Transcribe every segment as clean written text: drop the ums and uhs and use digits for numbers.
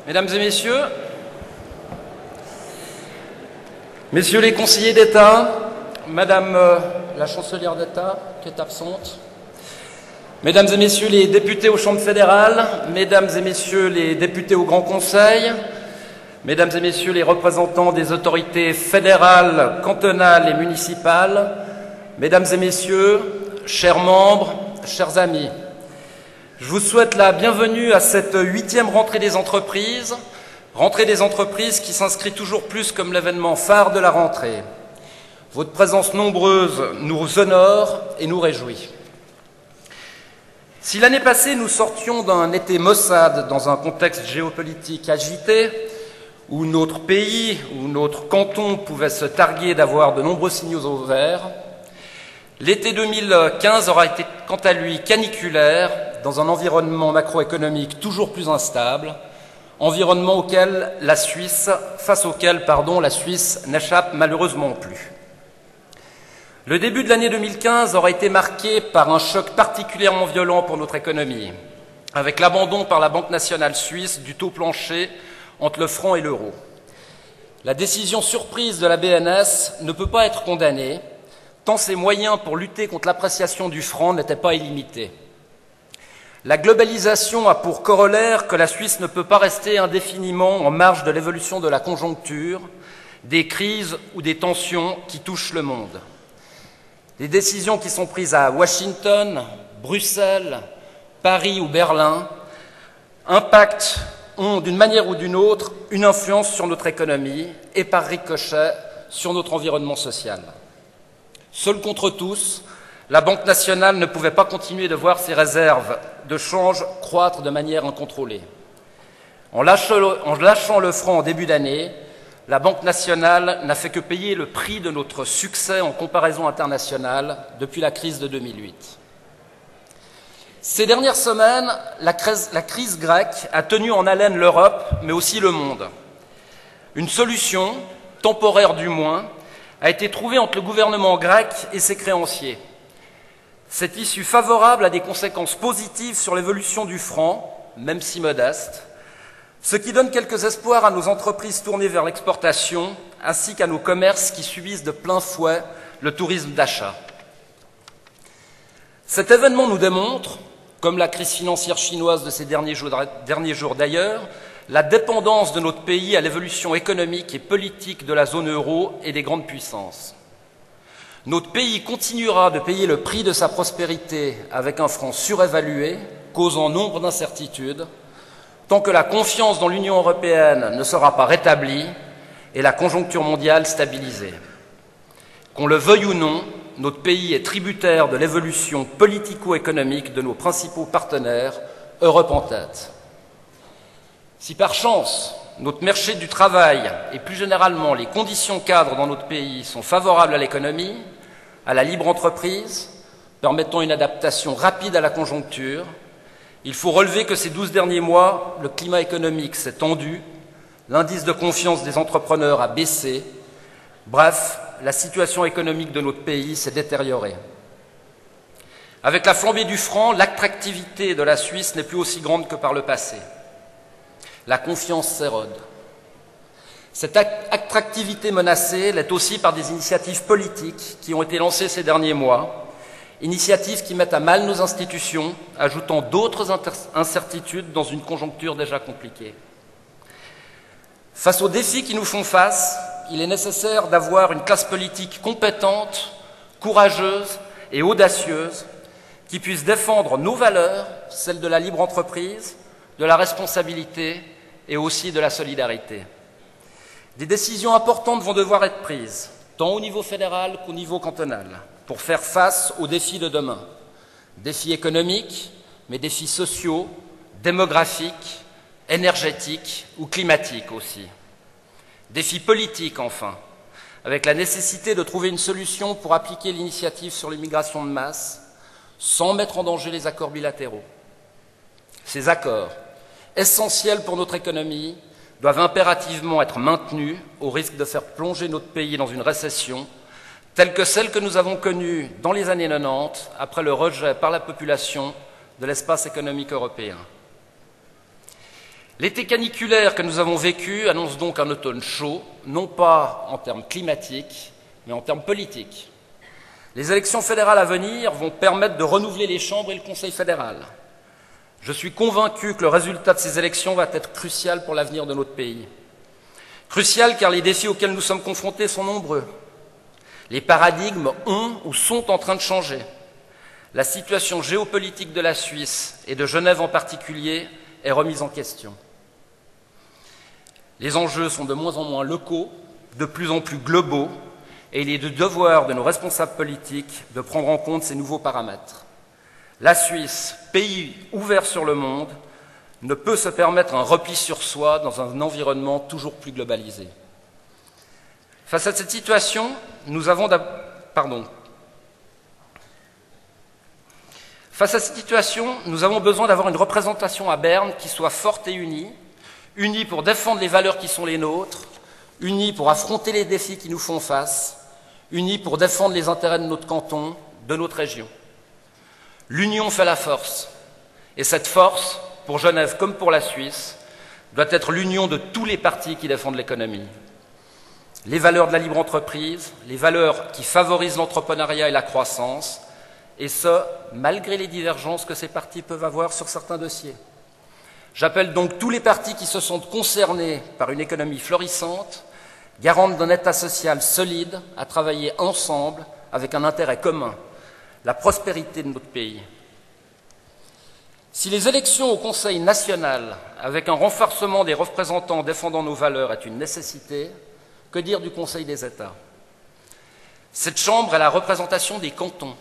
Mesdames et messieurs les conseillers d'État, Madame la chancelière d'État qui est absente, Mesdames et messieurs les députés aux chambres fédérales, Mesdames et messieurs les députés au Grand Conseil, Mesdames et messieurs les représentants des autorités fédérales, cantonales et municipales, Mesdames et messieurs, chers membres, chers amis, je vous souhaite la bienvenue à cette 8e rentrée des entreprises qui s'inscrit toujours plus comme l'événement phare de la rentrée. Votre présence nombreuse nous honore et nous réjouit. Si l'année passée nous sortions d'un été maussade dans un contexte géopolitique agité, où notre pays, où notre canton pouvait se targuer d'avoir de nombreux signaux au vert, l'été 2015 aura été quant à lui caniculaire dans un environnement macroéconomique toujours plus instable, environnement face auquel la Suisse n'échappe malheureusement plus. Le début de l'année 2015 aura été marqué par un choc particulièrement violent pour notre économie, avec l'abandon par la Banque nationale suisse du taux plancher entre le franc et l'euro. La décision surprise de la BNS ne peut pas être condamnée, tant ses moyens pour lutter contre l'appréciation du franc n'étaient pas illimités. La globalisation a pour corollaire que la Suisse ne peut pas rester indéfiniment en marge de l'évolution de la conjoncture, des crises ou des tensions qui touchent le monde. Les décisions qui sont prises à Washington, Bruxelles, Paris ou Berlin ont d'une manière ou d'une autre une influence sur notre économie et par ricochet sur notre environnement social. Seule contre tous, la Banque nationale ne pouvait pas continuer de voir ses réserves de change croître de manière incontrôlée. En lâchant le franc en début d'année, la Banque nationale n'a fait que payer le prix de notre succès en comparaison internationale depuis la crise de 2008. Ces dernières semaines, la crise grecque a tenu en haleine l'Europe, mais aussi le monde. Une solution, temporaire du moins, a été trouvée entre le gouvernement grec et ses créanciers. Cette issue favorable a des conséquences positives sur l'évolution du franc, même si modeste, ce qui donne quelques espoirs à nos entreprises tournées vers l'exportation, ainsi qu'à nos commerces qui subissent de plein fouet le tourisme d'achat. Cet événement nous démontre, comme la crise financière chinoise de ces derniers jours d'ailleurs, la dépendance de notre pays à l'évolution économique et politique de la zone euro et des grandes puissances. Notre pays continuera de payer le prix de sa prospérité avec un franc surévalué, causant nombre d'incertitudes, tant que la confiance dans l'Union européenne ne sera pas rétablie et la conjoncture mondiale stabilisée. Qu'on le veuille ou non, notre pays est tributaire de l'évolution politico-économique de nos principaux partenaires, Europe en tête. Si par chance, notre marché du travail et plus généralement les conditions cadres dans notre pays sont favorables à l'économie, à la libre entreprise, permettant une adaptation rapide à la conjoncture, il faut relever que ces 12 derniers mois, le climat économique s'est tendu, l'indice de confiance des entrepreneurs a baissé, bref, la situation économique de notre pays s'est détériorée. Avec la flambée du franc, l'attractivité de la Suisse n'est plus aussi grande que par le passé. La confiance s'érode. Cette attractivité menacée l'est aussi par des initiatives politiques qui ont été lancées ces derniers mois, initiatives qui mettent à mal nos institutions, ajoutant d'autres incertitudes dans une conjoncture déjà compliquée. Face aux défis qui nous font face, il est nécessaire d'avoir une classe politique compétente, courageuse et audacieuse qui puisse défendre nos valeurs, celles de la libre entreprise, de la responsabilité et aussi de la solidarité. Des décisions importantes vont devoir être prises, tant au niveau fédéral qu'au niveau cantonal, pour faire face aux défis de demain. Défis économiques, mais défis sociaux, démographiques, énergétiques ou climatiques aussi. Défis politiques enfin, avec la nécessité de trouver une solution pour appliquer l'initiative sur l'immigration de masse, sans mettre en danger les accords bilatéraux. Ces accords, essentiels pour notre économie, doivent impérativement être maintenus au risque de faire plonger notre pays dans une récession telle que celle que nous avons connue dans les années 90 après le rejet par la population de l'espace économique européen. L'été caniculaire que nous avons vécu annonce donc un automne chaud, non pas en termes climatiques, mais en termes politiques. Les élections fédérales à venir vont permettre de renouveler les chambres et le Conseil fédéral. Je suis convaincu que le résultat de ces élections va être crucial pour l'avenir de notre pays. Crucial car les défis auxquels nous sommes confrontés sont nombreux. Les paradigmes ont ou sont en train de changer. La situation géopolitique de la Suisse et de Genève en particulier est remise en question. Les enjeux sont de moins en moins locaux, de plus en plus globaux, et il est du devoir de nos responsables politiques de prendre en compte ces nouveaux paramètres. La Suisse, pays ouvert sur le monde, ne peut se permettre un repli sur soi dans un environnement toujours plus globalisé. Face à cette situation, nous avons besoin d'avoir une représentation à Berne qui soit forte et unie, unie pour défendre les valeurs qui sont les nôtres, unie pour affronter les défis qui nous font face, unie pour défendre les intérêts de notre canton, de notre région. L'union fait la force, et cette force, pour Genève comme pour la Suisse, doit être l'union de tous les partis qui défendent l'économie. Les valeurs de la libre entreprise, les valeurs qui favorisent l'entrepreneuriat et la croissance, et ce, malgré les divergences que ces partis peuvent avoir sur certains dossiers. J'appelle donc tous les partis qui se sentent concernés par une économie florissante, garante d'un État social solide, à travailler ensemble avec un intérêt commun, la prospérité de notre pays. Si les élections au Conseil national, avec un renforcement des représentants défendant nos valeurs, est une nécessité, que dire du Conseil des États? Cette Chambre est la représentation des cantons.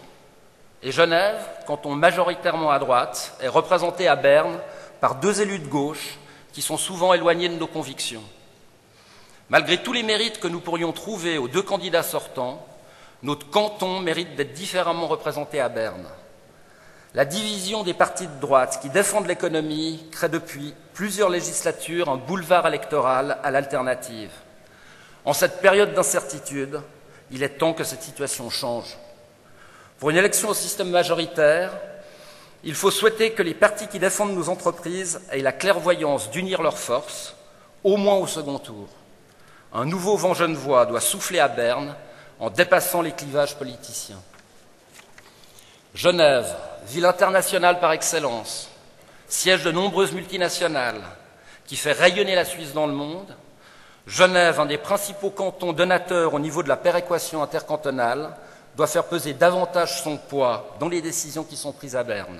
Et Genève, canton majoritairement à droite, est représentée à Berne par deux élus de gauche qui sont souvent éloignés de nos convictions. Malgré tous les mérites que nous pourrions trouver aux deux candidats sortants, notre canton mérite d'être différemment représenté à Berne. La division des partis de droite qui défendent l'économie crée depuis plusieurs législatures un boulevard électoral à l'alternative. En cette période d'incertitude, il est temps que cette situation change. Pour une élection au système majoritaire, il faut souhaiter que les partis qui défendent nos entreprises aient la clairvoyance d'unir leurs forces, au moins au second tour. Un nouveau vent genevois doit souffler à Berne en dépassant les clivages politiciens. Genève, ville internationale par excellence, siège de nombreuses multinationales, qui fait rayonner la Suisse dans le monde. Genève, un des principaux cantons donateurs au niveau de la péréquation intercantonale, doit faire peser davantage son poids dans les décisions qui sont prises à Berne,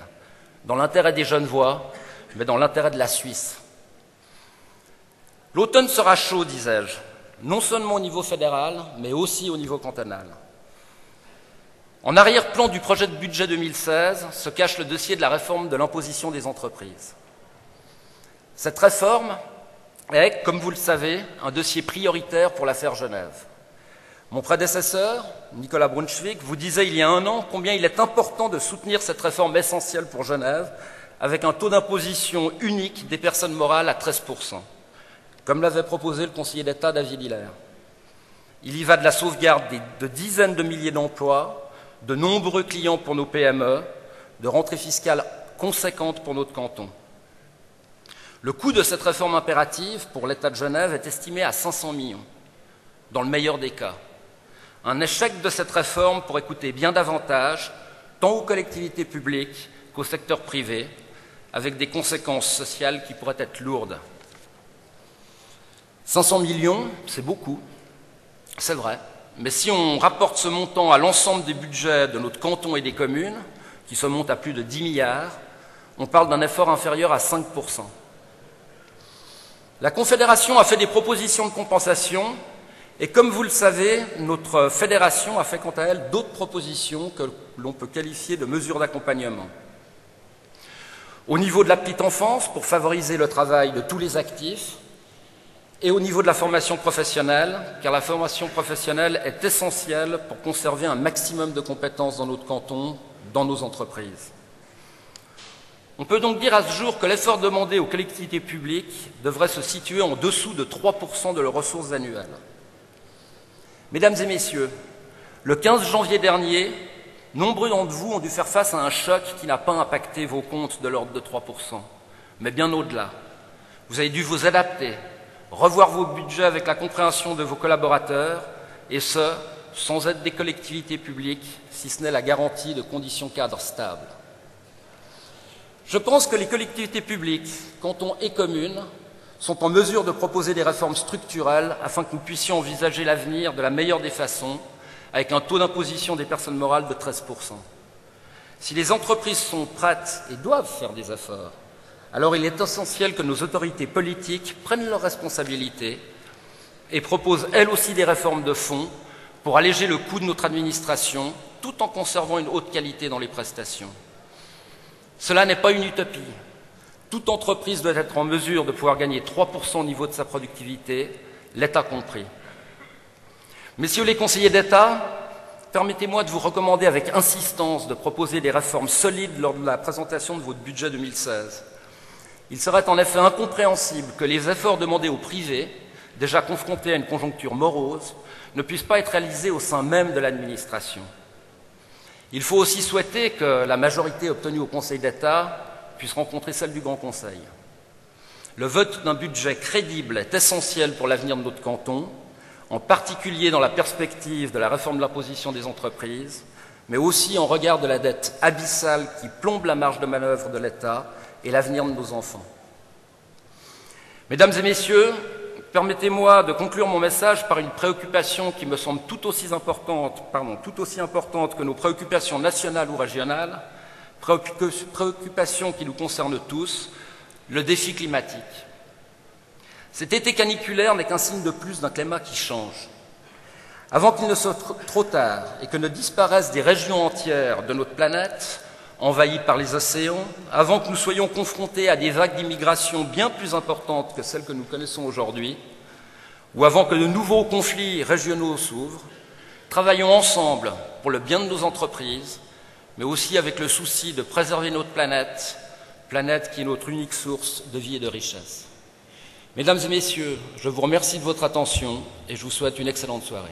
dans l'intérêt des Genevois, mais dans l'intérêt de la Suisse. L'automne sera chaud, disais-je, non seulement au niveau fédéral, mais aussi au niveau cantonal. En arrière-plan du projet de budget 2016 se cache le dossier de la réforme de l'imposition des entreprises. Cette réforme est, comme vous le savez, un dossier prioritaire pour l'affaire Genève. Mon prédécesseur, Nicolas Brunswick, vous disait il y a un an combien il est important de soutenir cette réforme essentielle pour Genève avec un taux d'imposition unique des personnes morales à 13%, comme l'avait proposé le conseiller d'État David Hiller. Il y va de la sauvegarde de dizaines de milliers d'emplois, de nombreux clients pour nos PME, de rentrées fiscales conséquentes pour notre canton. Le coût de cette réforme impérative pour l'État de Genève est estimé à 500 millions, dans le meilleur des cas. Un échec de cette réforme pourrait coûter bien davantage, tant aux collectivités publiques qu'au secteur privé, avec des conséquences sociales qui pourraient être lourdes. 500 millions, c'est beaucoup, c'est vrai, mais si on rapporte ce montant à l'ensemble des budgets de notre canton et des communes, qui se montent à plus de 10 milliards, on parle d'un effort inférieur à 5%. La Confédération a fait des propositions de compensation et comme vous le savez, notre fédération a fait quant à elle d'autres propositions que l'on peut qualifier de mesures d'accompagnement. Au niveau de la petite enfance, pour favoriser le travail de tous les actifs, et au niveau de la formation professionnelle, car la formation professionnelle est essentielle pour conserver un maximum de compétences dans notre canton, dans nos entreprises. On peut donc dire à ce jour que l'effort demandé aux collectivités publiques devrait se situer en dessous de 3% de leurs ressources annuelles. Mesdames et messieurs, le 15 janvier dernier, nombreux d'entre vous ont dû faire face à un choc qui n'a pas impacté vos comptes de l'ordre de 3%, mais bien au-delà. Vous avez dû vous adapter, revoir vos budgets avec la compréhension de vos collaborateurs, et ce, sans aide des collectivités publiques, si ce n'est la garantie de conditions cadres stables. Je pense que les collectivités publiques, cantons et communes, sont en mesure de proposer des réformes structurelles afin que nous puissions envisager l'avenir de la meilleure des façons, avec un taux d'imposition des personnes morales de 13%. Si les entreprises sont prêtes et doivent faire des efforts, alors il est essentiel que nos autorités politiques prennent leurs responsabilités et proposent elles aussi des réformes de fond pour alléger le coût de notre administration tout en conservant une haute qualité dans les prestations. Cela n'est pas une utopie. Toute entreprise doit être en mesure de pouvoir gagner 3% au niveau de sa productivité, l'État compris. Messieurs les conseillers d'État, permettez-moi de vous recommander avec insistance de proposer des réformes solides lors de la présentation de votre budget 2016. Il serait en effet incompréhensible que les efforts demandés au privé, déjà confrontés à une conjoncture morose, ne puissent pas être réalisés au sein même de l'administration. Il faut aussi souhaiter que la majorité obtenue au Conseil d'État puisse rencontrer celle du Grand Conseil. Le vote d'un budget crédible est essentiel pour l'avenir de notre canton, en particulier dans la perspective de la réforme de l'imposition des entreprises, mais aussi en regard de la dette abyssale qui plombe la marge de manœuvre de l'État et l'avenir de nos enfants. Mesdames et messieurs, permettez-moi de conclure mon message par une préoccupation qui me semble tout aussi importante que nos préoccupations nationales ou régionales, préoccupation qui nous concerne tous, le défi climatique. Cet été caniculaire n'est qu'un signe de plus d'un climat qui change. Avant qu'il ne soit trop tard et que ne disparaissent des régions entières de notre planète, envahies par les océans, avant que nous soyons confrontés à des vagues d'immigration bien plus importantes que celles que nous connaissons aujourd'hui, ou avant que de nouveaux conflits régionaux s'ouvrent, travaillons ensemble pour le bien de nos entreprises, mais aussi avec le souci de préserver notre planète, planète qui est notre unique source de vie et de richesse. Mesdames et messieurs, je vous remercie de votre attention et je vous souhaite une excellente soirée.